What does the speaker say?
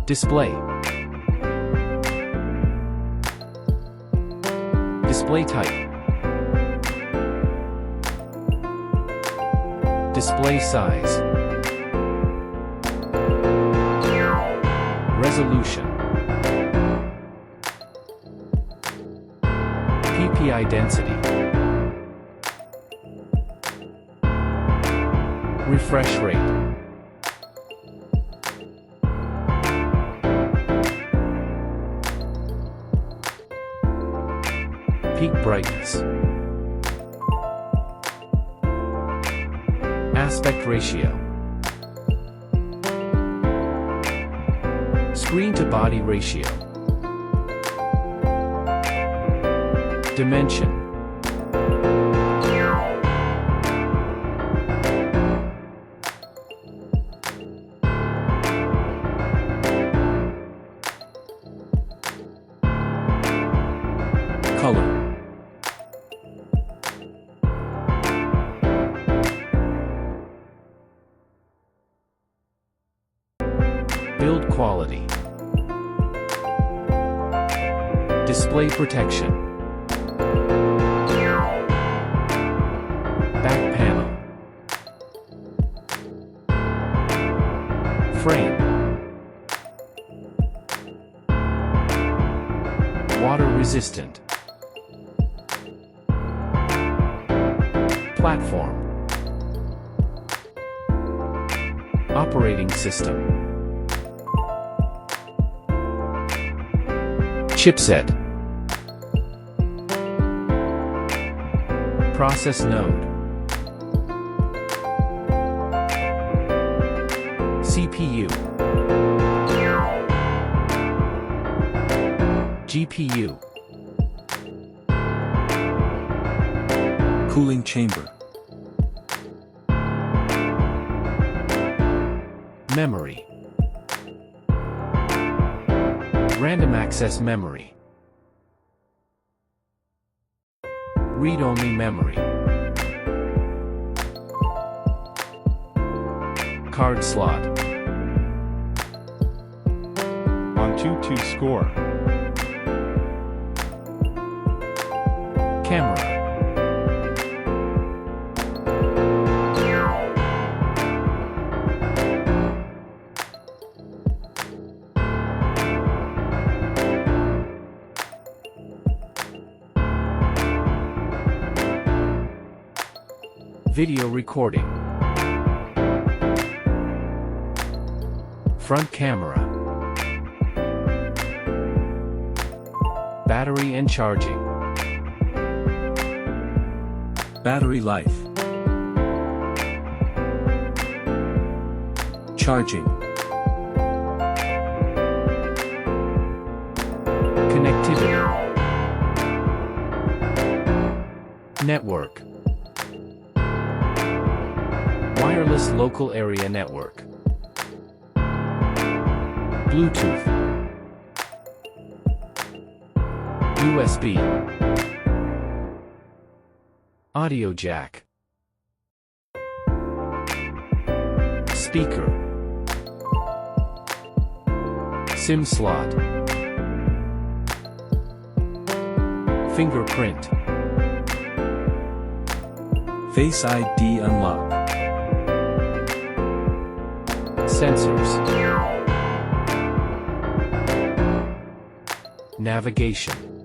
Display. Display type. Display size. Resolution. PPI density. Refresh rate. Peak brightness. Aspect ratio. Screen to body ratio. Dimension. Color. Build quality. Display protection. Back panel. Frame. Water resistant. Platform. Operating system. Chipset. Process node. CPU. GPU. Cooling chamber. Memory. Random access memory. Read-only memory. Card slot. On 2-2 score. Camera. Video recording. Front camera. Battery and charging. Battery life. Charging. Connectivity. Network. Wireless local area network. Bluetooth. USB. Audio jack. Speaker. SIM slot. Fingerprint. Face ID unlock. Sensors. Navigation.